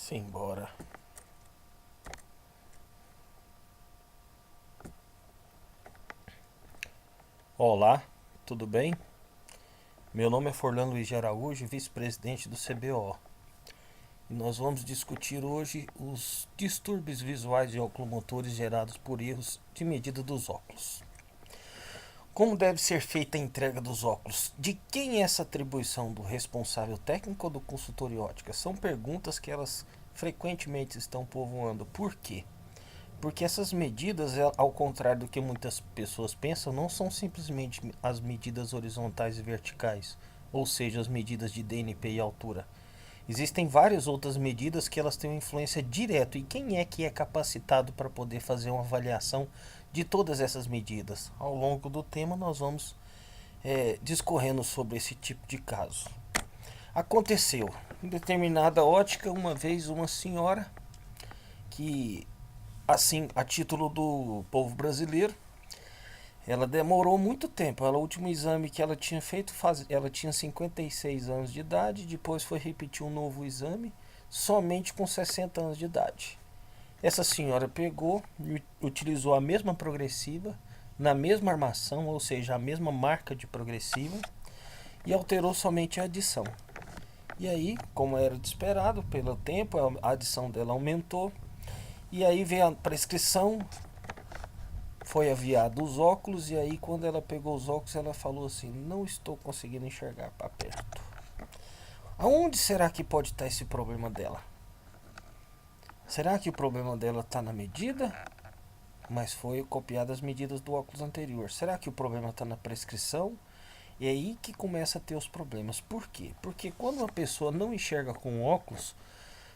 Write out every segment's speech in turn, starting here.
Simbora. Olá, tudo bem? Meu nome é Forlan Luiz de Araújo, vice-presidente do CBO. E nós vamos discutir hoje os distúrbios visuais e oculomotores gerados por erros de medida dos óculos. Como deve ser feita a entrega dos óculos? De quem é essa atribuição? Do responsável técnico ou do consultor de ótica? São perguntas que elas frequentemente estão povoando. Por quê? Porque essas medidas, ao contrário do que muitas pessoas pensam, não são simplesmente as medidas horizontais e verticais, ou seja, as medidas de DNP e altura. Existem várias outras medidas que elas têm uma influência direta. E quem é que é capacitado para poder fazer uma avaliação de todas essas medidas? Ao longo do tema nós vamos discorrendo sobre esse tipo de caso. Aconteceu em determinada ótica, uma vez uma senhora que, assim, a título do povo brasileiro, ela demorou muito tempo. O último exame que ela tinha feito, ela tinha 56 anos de idade, depois foi repetir um novo exame, somente com 60 anos de idade. Essa senhora pegou e utilizou a mesma progressiva, na mesma armação, ou seja, a mesma marca de progressiva, e alterou somente a adição. E aí, como era de esperado, pelo tempo, a adição dela aumentou, e aí veio a prescrição, foi aviado os óculos, e aí quando ela pegou os óculos ela falou assim: não estou conseguindo enxergar para perto. Aonde será que pode estar esse problema dela? Será que o problema dela está na medida? Mas foi copiada as medidas do óculos anterior. Será que o problema está na prescrição? E é aí que começa a ter os problemas. Por quê? Porque quando uma pessoa não enxerga com óculos,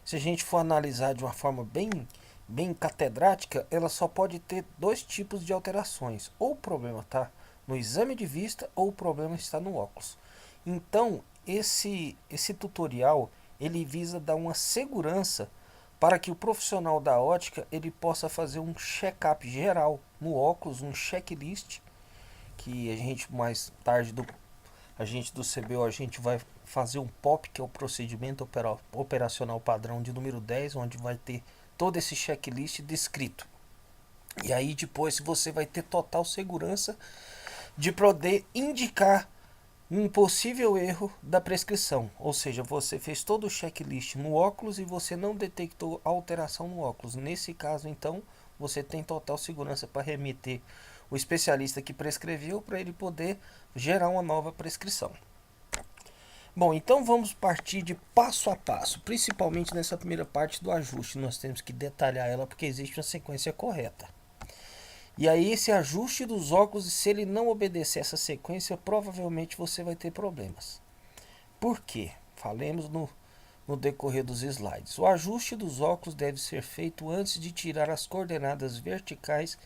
se a gente for analisar de uma forma bem catedrática, ela só pode ter dois tipos de alterações. Ou o problema está no exame de vista, ou o problema está no óculos. Então, esse tutorial, ele visa dar uma segurança para que o profissional da ótica ele possa fazer um check-up geral no óculos, um checklist, que a gente mais tarde a gente do CBO, a gente vai fazer um POP, que é o procedimento operacional padrão de número 10, onde vai ter todo esse checklist descrito. E aí depois você vai ter total segurança de poder indicar um possível erro da prescrição. Ou seja, você fez todo o checklist no óculos e você não detectou alteração no óculos. Nesse caso, então, você tem total segurança para remeter o especialista que prescreveu para ele poder gerar uma nova prescrição. Bom, então vamos partir de passo a passo, principalmente nessa primeira parte do ajuste. Nós temos que detalhar ela porque existe uma sequência correta. E aí esse ajuste dos óculos, se ele não obedecer essa sequência, provavelmente você vai ter problemas. Por quê? Falemos no decorrer dos slides. O ajuste dos óculos deve ser feito antes de tirar as coordenadas verticais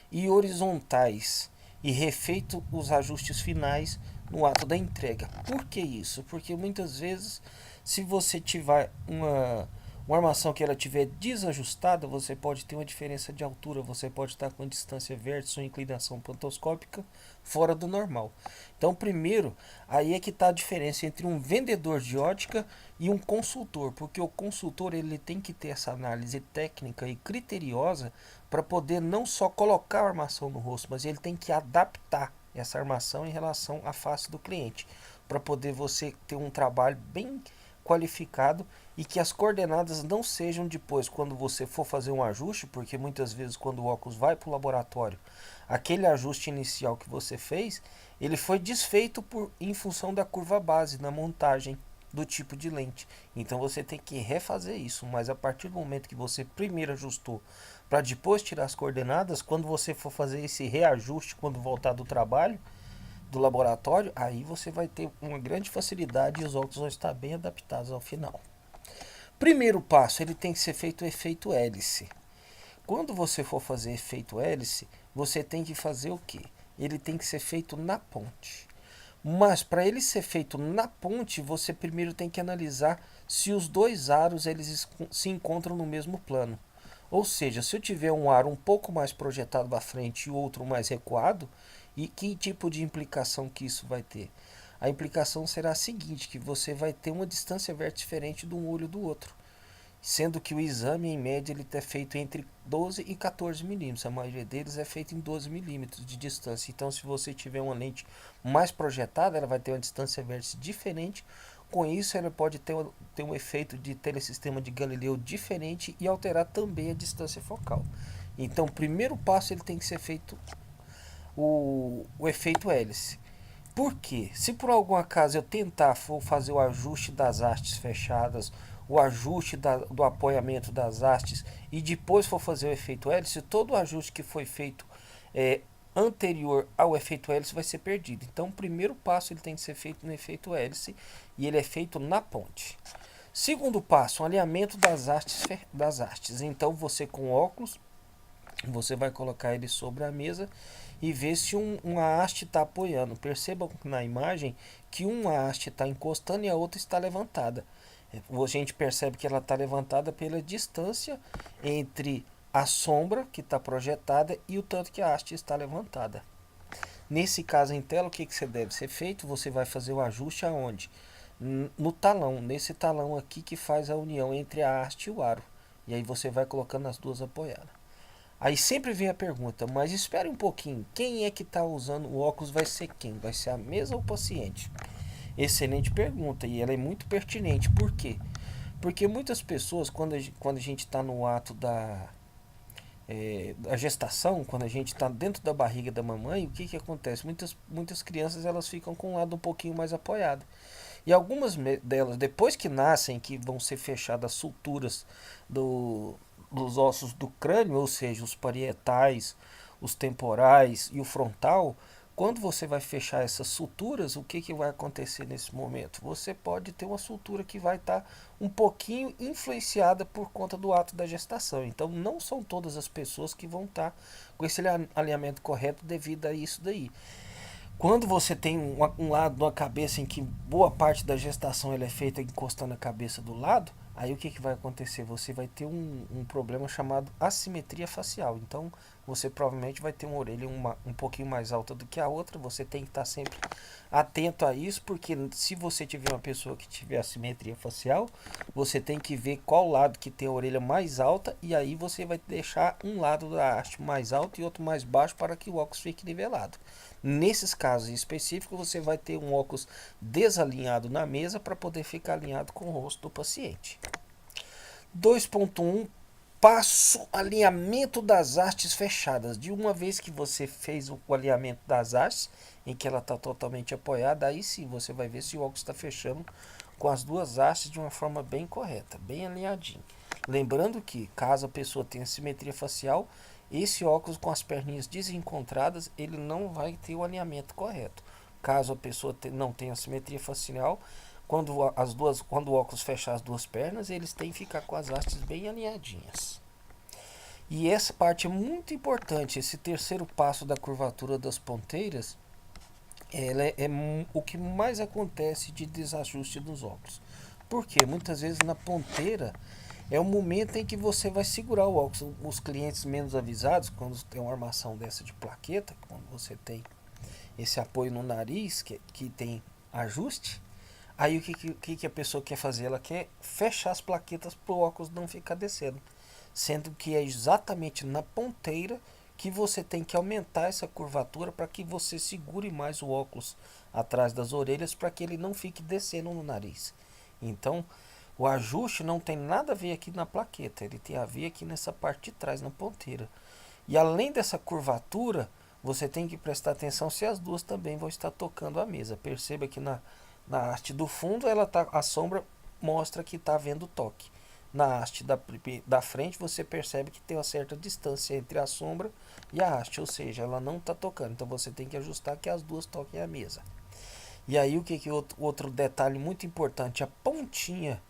e horizontais e refeito os ajustes finais no ato da entrega. Por que isso? Porque muitas vezes, se você tiver uma armação que ela tiver desajustada, você pode ter uma diferença de altura, você pode estar com distância vértice ou inclinação pantoscópica fora do normal. Então, primeiro, aí é que está a diferença entre um vendedor de ótica e um consultor, porque o consultor ele tem que ter essa análise técnica e criteriosa para poder não só colocar a armação no rosto, mas ele tem que adaptar essa armação em relação à face do cliente, para poder você ter um trabalho bem qualificado e que as coordenadas não sejam depois, quando você for fazer um ajuste, porque muitas vezes quando o óculos vai para o laboratório, aquele ajuste inicial que você fez, ele foi desfeito em função da curva base na montagem do tipo de lente. Então você tem que refazer isso, mas a partir do momento que você primeiro ajustou para depois tirar as coordenadas, quando você for fazer esse reajuste quando voltar do trabalho, do laboratório, aí você vai ter uma grande facilidade e os óculos vão estar bem adaptados ao final. Primeiro passo, ele tem que ser feito o efeito hélice. Quando você for fazer efeito hélice, você tem que fazer o quê? Ele tem que ser feito na ponte. Mas para ele ser feito na ponte, você primeiro tem que analisar se os dois aros eles se encontram no mesmo plano. Ou seja, se eu tiver um aro um pouco mais projetado para frente e outro mais recuado, e que tipo de implicação que isso vai ter? A implicação será a seguinte, que você vai ter uma distância vértice diferente de um olho do outro. sendo que o exame, em média, ele é feito entre 12 e 14 milímetros. A maioria deles é feito em 12 milímetros de distância. Então, se você tiver uma lente mais projetada, ela vai ter uma distância vértice diferente. Com isso, ela pode ter um efeito de telesistema de Galileu diferente e alterar também a distância focal. Então, o primeiro passo ele tem que ser feito o efeito hélice. Por quê? Se por algum acaso eu tentar for fazer o ajuste das hastes fechadas, o ajuste do apoiamento das hastes e depois for fazer o efeito hélice, todo o ajuste que foi feito é, anterior ao efeito hélice vai ser perdido. Então o primeiro passo ele tem que ser feito no efeito hélice e ele é feito na ponte. Segundo passo, um alinhamento das hastes. Então você com óculos, você vai colocar ele sobre a mesa e ver se uma haste está apoiando. Percebam na imagem que uma haste está encostando e a outra está levantada. A gente percebe que ela está levantada pela distância entre a sombra que está projetada e o tanto que a haste está levantada. Nesse caso em tela, o que você deve ser feito? Você vai fazer o ajuste aonde? No talão, nesse talão aqui que faz a união entre a haste e o aro. E aí você vai colocando as duas apoiadas. Aí sempre vem a pergunta, mas espere um pouquinho, quem é que está usando o óculos vai ser quem? Vai ser a mesa ou o paciente? Excelente pergunta e ela é muito pertinente. Por quê? Porque muitas pessoas, quando a gente está no ato da gestação, quando a gente está dentro da barriga da mamãe, o que acontece? Muitas crianças elas ficam com o lado um pouquinho mais apoiado. E algumas delas, depois que nascem, que vão ser fechadas as suturas dos ossos do crânio, ou seja, os parietais, os temporais e o frontal, quando você vai fechar essas suturas, o que vai acontecer nesse momento? Você pode ter uma sutura que vai estar um pouquinho influenciada por conta do ato da gestação. Então, não são todas as pessoas que vão estar com esse alinhamento correto devido a isso daí. Quando você tem um lado da cabeça em que boa parte da gestação ele é feita encostando a cabeça do lado, aí o que vai acontecer? Você vai ter um problema chamado assimetria facial. Então, você provavelmente vai ter uma orelha um pouquinho mais alta do que a outra. Você tem que estar sempre atento a isso, porque se você tiver uma pessoa que tiver assimetria facial, você tem que ver qual lado que tem a orelha mais alta, e aí você vai deixar um lado da haste mais alto e outro mais baixo para que o óculos fique nivelado. Nesses casos específicos, você vai ter um óculos desalinhado na mesa para poder ficar alinhado com o rosto do paciente. 2.1 Passo alinhamento das hastes fechadas. De uma vez que você fez o alinhamento das hastes, em que ela está totalmente apoiada, aí sim você vai ver se o óculos está fechando com as duas hastes de uma forma bem correta, bem alinhadinho. Lembrando que, caso a pessoa tenha simetria facial, esse óculos com as perninhas desencontradas, ele não vai ter o alinhamento correto. Caso a pessoa não tenha simetria facial, quando o óculos fechar as duas pernas, eles têm que ficar com as hastes bem alinhadinhas. E essa parte é muito importante, esse terceiro passo da curvatura das ponteiras, ela é o que mais acontece de desajuste dos óculos. Porque muitas vezes na ponteira é o momento em que você vai segurar o óculos. Os clientes menos avisados, quando tem uma armação dessa de plaqueta, quando você tem esse apoio no nariz, que tem ajuste, aí o que a pessoa quer fazer? Ela quer fechar as plaquetas para o óculos não ficar descendo. Sendo que é exatamente na ponteira que você tem que aumentar essa curvatura para que você segure mais o óculos atrás das orelhas para que ele não fique descendo no nariz. Então, o ajuste não tem nada a ver aqui na plaqueta, ele tem a ver aqui nessa parte de trás, na ponteira. E além dessa curvatura, você tem que prestar atenção se as duas também vão estar tocando a mesa. Perceba que na haste do fundo, a sombra mostra que está havendo toque. Na haste da frente, você percebe que tem uma certa distância entre a sombra e a haste, ou seja, ela não está tocando. Então você tem que ajustar que as duas toquem a mesa. E aí outro detalhe muito importante, a pontinha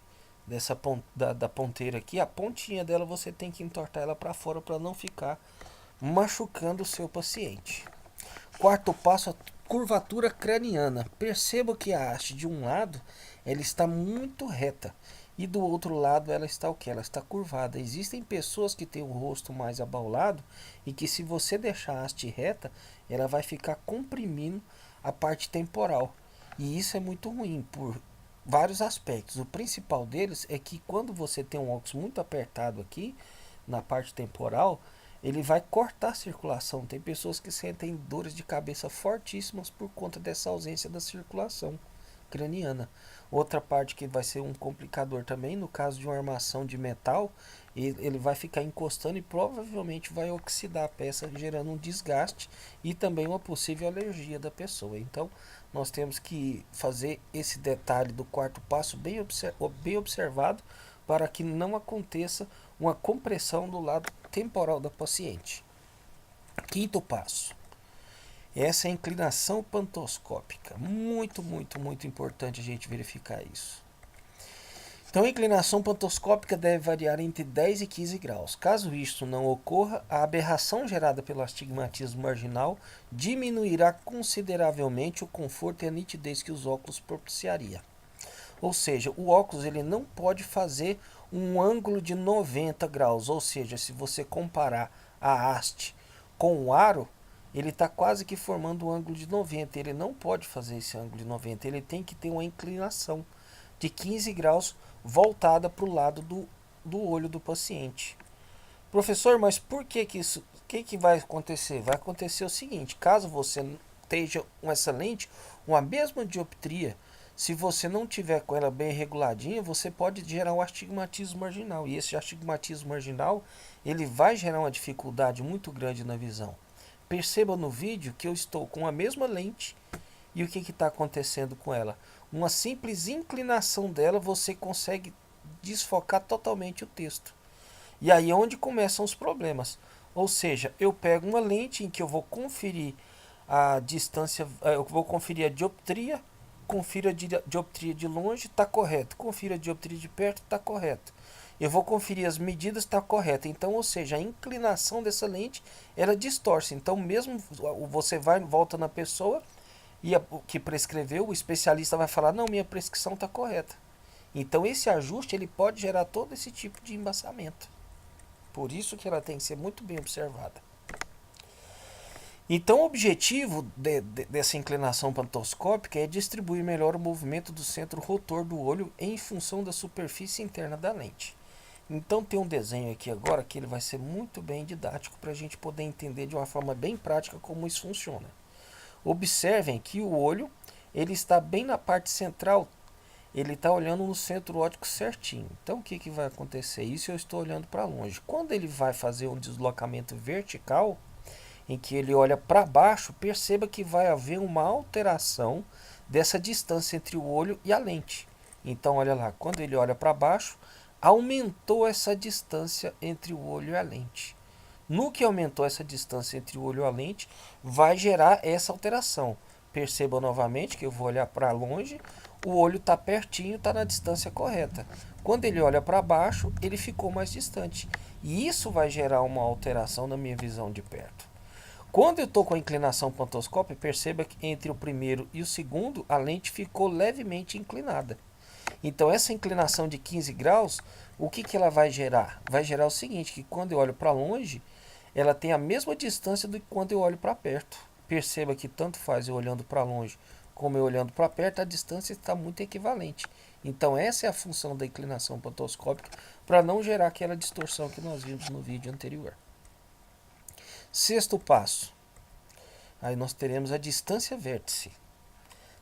da ponteira aqui, a pontinha dela você tem que entortar ela para fora para não ficar machucando o seu paciente. Quarto passo, a curvatura craniana. Perceba que a haste de um lado ela está muito reta e do outro lado ela está o que? Ela está curvada. Existem pessoas que têm o rosto mais abaulado e que se você deixar a haste reta, ela vai ficar comprimindo a parte temporal. E isso é muito ruim, vários aspectos. O principal deles é que quando você tem um óculos muito apertado aqui, na parte temporal, ele vai cortar a circulação. Tem pessoas que sentem dores de cabeça fortíssimas por conta dessa ausência da circulação craniana. Outra parte que vai ser um complicador também, no caso de uma armação de metal, ele vai ficar encostando e provavelmente vai oxidar a peça, gerando um desgaste e também uma possível alergia da pessoa. Então, nós temos que fazer esse detalhe do quarto passo bem observado para que não aconteça uma compressão do lado temporal da paciente. Quinto passo. Essa é a inclinação pantoscópica. Muito importante a gente verificar isso. Então, a inclinação pantoscópica deve variar entre 10 e 15 graus. Caso isto não ocorra, a aberração gerada pelo astigmatismo marginal diminuirá consideravelmente o conforto e a nitidez que os óculos propiciaria. Ou seja, o óculos ele não pode fazer um ângulo de 90 graus. Ou seja, se você comparar a haste com o aro, ele está quase que formando um ângulo de 90. Ele não pode fazer esse ângulo de 90. Ele tem que ter uma inclinação de 15 graus voltada para o lado do olho do paciente. Professor, mas por que isso? O que vai acontecer? Vai acontecer o seguinte: caso você esteja com essa lente, uma mesma dioptria, se você não tiver com ela bem reguladinha, você pode gerar um astigmatismo marginal. E esse astigmatismo marginal, ele vai gerar uma dificuldade muito grande na visão. Perceba no vídeo que eu estou com a mesma lente e o que está acontecendo com ela? Uma simples inclinação dela, você consegue desfocar totalmente o texto. E aí é onde começam os problemas. Ou seja, eu pego uma lente em que eu vou conferir a distância, eu vou conferir a dioptria, confira a dioptria de longe, está correto. Confira a dioptria de perto, está correto. Eu vou conferir as medidas, está correto. Então, ou seja, a inclinação dessa lente, ela distorce. Então, mesmo você vai e volta na pessoa e o que prescreveu, o especialista vai falar, não, minha prescrição está correta. Então, esse ajuste ele pode gerar todo esse tipo de embaçamento. Por isso que ela tem que ser muito bem observada. Então, o objetivo dessa inclinação pantoscópica é distribuir melhor o movimento do centro rotor do olho em função da superfície interna da lente. Então, tem um desenho aqui agora que ele vai ser muito bem didático para a gente poder entender de uma forma bem prática como isso funciona. Observem que o olho ele está bem na parte central, ele está olhando no centro óptico certinho. Então, o que vai acontecer? Isso eu estou olhando para longe. Quando ele vai fazer um deslocamento vertical, em que ele olha para baixo, perceba que vai haver uma alteração dessa distância entre o olho e a lente. Então, olha lá, quando ele olha para baixo, aumentou essa distância entre o olho e a lente. No que aumentou essa distância entre o olho e a lente, vai gerar essa alteração. Perceba novamente que eu vou olhar para longe, o olho está pertinho, está na distância correta. Quando ele olha para baixo, ele ficou mais distante. E isso vai gerar uma alteração na minha visão de perto. Quando eu estou com a inclinação pantoscópica, perceba que entre o primeiro e o segundo, a lente ficou levemente inclinada. Então, essa inclinação de 15 graus, o que ela vai gerar? Vai gerar o seguinte, que quando eu olho para longe, ela tem a mesma distância do que quando eu olho para perto. Perceba que tanto faz eu olhando para longe como eu olhando para perto, a distância está muito equivalente. Então, essa é a função da inclinação pantoscópica para não gerar aquela distorção que nós vimos no vídeo anterior. Sexto passo. Aí nós teremos a distância vértice.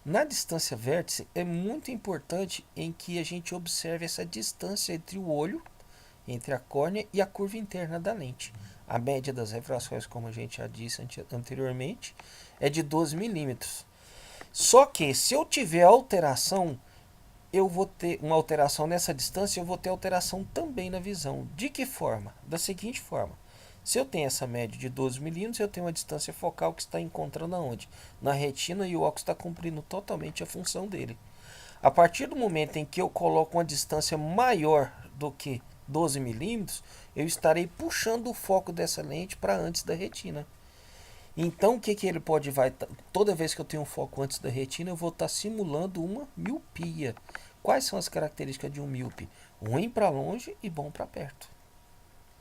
Na distância vértice é muito importante em que a gente observe essa distância entre o olho, entre a córnea e a curva interna da lente. A média das refrações, como a gente já disse anteriormente, é de 12 milímetros. Só que se eu tiver alteração, eu vou ter uma alteração nessa distância, eu vou ter alteração também na visão. De que forma? Da seguinte forma. Se eu tenho essa média de 12 milímetros, eu tenho uma distância focal que está encontrando aonde? Na retina, e o óculos está cumprindo totalmente a função dele. A partir do momento em que eu coloco uma distância maior do que 12 milímetros, eu estarei puxando o foco dessa lente para antes da retina. Então, o que ele pode toda vez que eu tenho um foco antes da retina, eu vou estar simulando uma miopia. Quais são as características de um míope? Ruim para longe e bom para perto.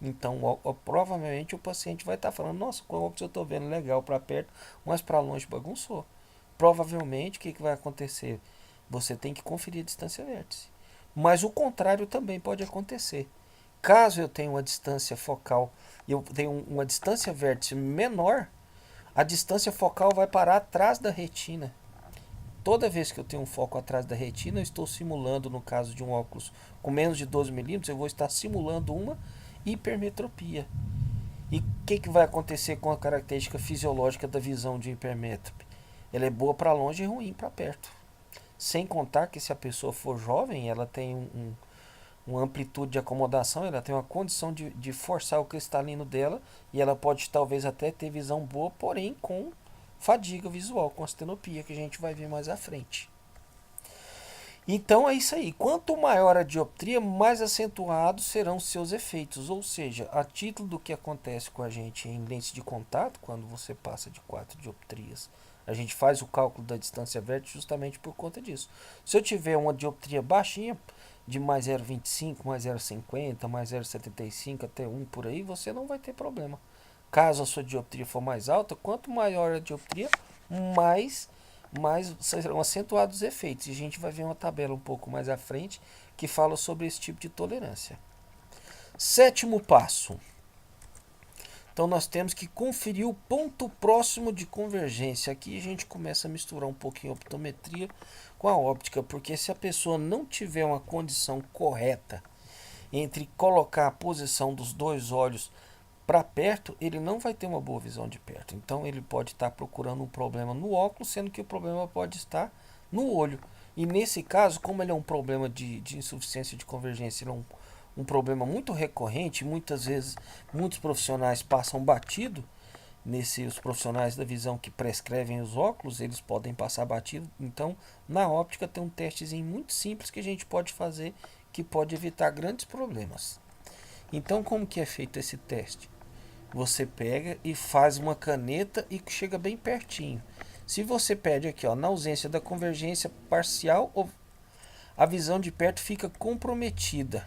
Então, provavelmente o paciente vai estar falando, nossa, com o óculos eu estou vendo legal para perto, mas para longe bagunçou. Provavelmente, o que vai acontecer? você tem que conferir a distância vértice. Mas o contrário também pode acontecer. Caso eu tenha uma distância focal, eu tenho uma distância vértice menor, a distância focal vai parar atrás da retina. Toda vez que eu tenho um foco atrás da retina, eu estou simulando, no caso de um óculos com menos de 12 milímetros, eu vou estar simulando uma hipermetropia. E o que vai acontecer com a característica fisiológica da visão de hipermétrope? Ela é boa para longe e ruim para perto. Sem contar que se a pessoa for jovem, ela tem uma amplitude de acomodação, ela tem uma condição de forçar o cristalino dela e ela pode talvez até ter visão boa, porém com fadiga visual, com astenopia, que a gente vai ver mais à frente. Então é isso aí. Quanto maior a dioptria, mais acentuados serão seus efeitos. Ou seja, a título do que acontece com a gente em lentes de contato, quando você passa de 4 dioptrias, a gente faz o cálculo da distância vértice justamente por conta disso. Se eu tiver uma dioptria baixinha, de mais 0,25, mais 0,50, mais 0,75 até 1 por aí, você não vai ter problema. Caso a sua dioptria for mais alta, quanto maior a dioptria, mais serão acentuados os efeitos. E a gente vai ver uma tabela um pouco mais à frente que fala sobre esse tipo de tolerância. Sétimo passo. Então nós temos que conferir o ponto próximo de convergência. Aqui a gente começa a misturar um pouquinho a optometria com a óptica, porque se a pessoa não tiver uma condição correta entre colocar a posição dos dois olhos para perto, ele não vai ter uma boa visão de perto. Então ele pode estar procurando um problema no óculos, sendo que o problema pode estar no olho. E nesse caso, como ele é um problema de insuficiência de convergência, ele é um problema muito recorrente, muitas vezes muitos profissionais passam batido, os profissionais da visão que prescrevem os óculos, eles podem passar batido. Então, na óptica tem um testezinho muito simples que a gente pode fazer, que pode evitar grandes problemas. Então, como que é feito esse teste? Você pega e faz uma caneta e chega bem pertinho. Se você pede aqui, ó, na ausência da convergência parcial, a visão de perto fica comprometida.